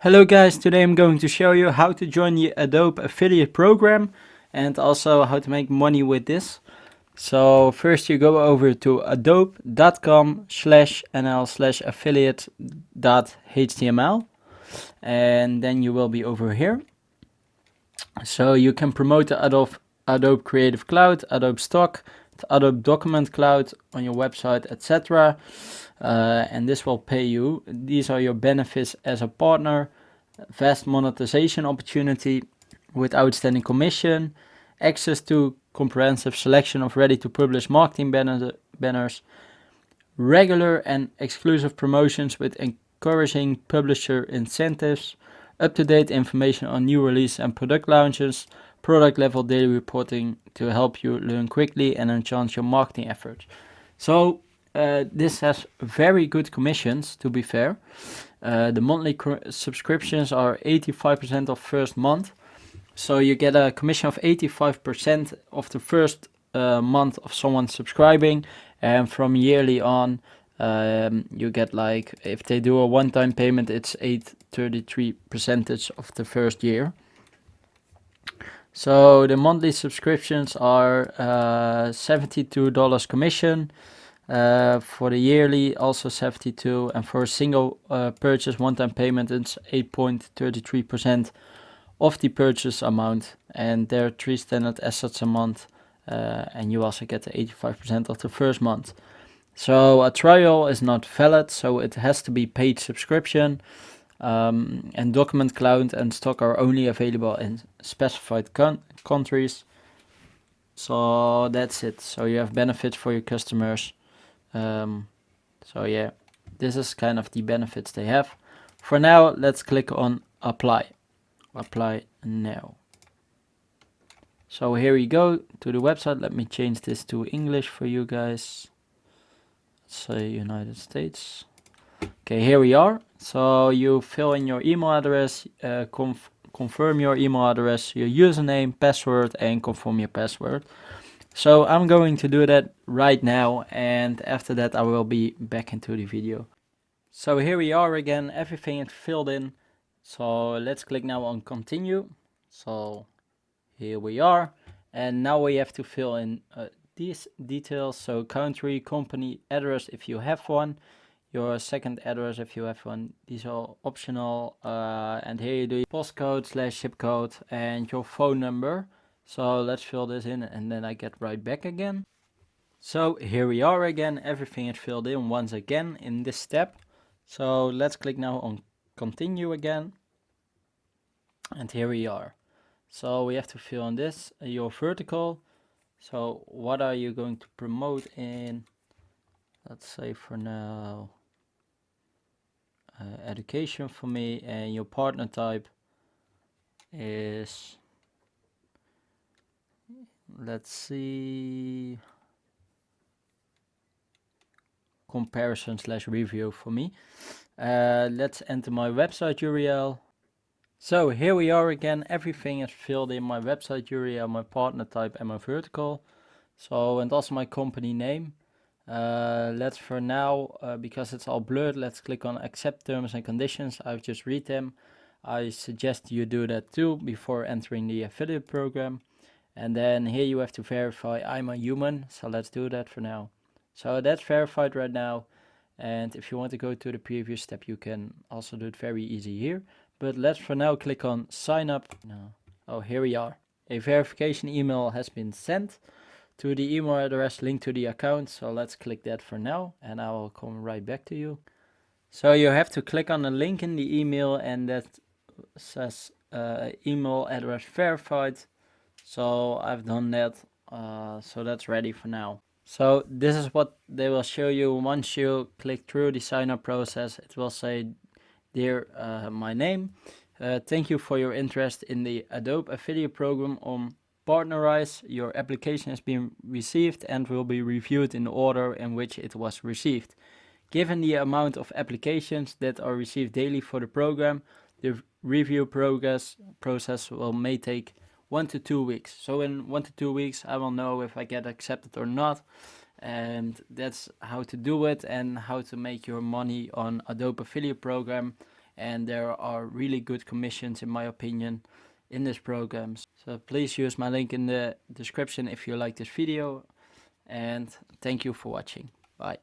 Hello guys, today I'm going to show you how to join the Adobe affiliate program and also how to make money with this. So first you go over to adobe.com/nl/affiliate.html and then you will be over here. So you can promote the Adobe Creative Cloud, Adobe Stock, the Adobe Document Cloud on your website, etc. And this will pay you. These are your benefits as a partner: vast monetization opportunity with outstanding commission, access to comprehensive selection of ready-to-publish marketing banners, regular and exclusive promotions with encouraging publisher incentives, up-to-date information on new release and product launches, product-level daily reporting to help you learn quickly and enhance your marketing efforts. So this has very good commissions, to be fair. The monthly subscriptions are 85% of first month. So you get a commission of 85% of the first month of someone subscribing. And from yearly on, you get, like, if they do a one-time payment, it's 833% of the first year. So the monthly subscriptions are $72 commission. For the yearly, also 72, and for a single purchase one-time payment, it's 8.33% of the purchase amount, and there are 3 standard assets a month, and you also get the 85% of the first month. So a trial is not valid, so it has to be paid subscription, and Document Cloud and Stock are only available in specified countries. So that's it. So you have benefits for your customers. So yeah, this is kind of the benefits they have. For now, let's click on apply. Apply now. So here we go to the website. Let me change this to English for you guys. Let's say United States. Okay, here we are. So you fill in your email address, confirm your email address, your username, password, and confirm your password. So I'm going to do that right now, and after that I will be back into the video. So here we are again, everything is filled in. So let's click now on continue. So here we are, and now we have to fill in these details. So country, company, address if you have one, your second address if you have one. These are optional, and here you do postcode/zip code and your phone number. So let's fill this in and then I get right back again. So here we are again, everything is filled in once again in this step. So let's click now on continue again. And here we are. So we have to fill in this, your vertical. So what are you going to promote in, let's say for now, education for me, and your partner type is, let's see, comparison/review for me. Let's enter my website URL. So here we are again, everything is filled in: my website URL, my partner type, and my vertical. So, and also my company name. Let's for now, because it's all blurred, let's click on accept terms and conditions. I've just read them. I suggest you do that too before entering the affiliate program. And then here you have to verify I'm a human, so let's do that for now. So that's verified right now, and if you want to go to the previous step, you can also do it very easy here. But let's for now click on sign up. No. Oh, here we are. A verification email has been sent to the email address linked to the account. So let's click that for now, and I will come right back to you. So you have to click on the link in the email, and that says email address verified. So I've done that. So that's ready for now. So this is what they will show you once you click through the sign up process. It will say, dear, my name, thank you for your interest in the Adobe affiliate program on Partnerize. Your application has been received and will be reviewed in the order in which it was received. Given the amount of applications that are received daily for the program, the review process may take 1 to 2 weeks. So in 1 to 2 weeks I will know if I get accepted or not, and that's how to do it and how to make your money on Adobe affiliate program. and there are really good commissions in my opinion in this program. So please use my link in the description if you like this video, and thank you for watching. Bye.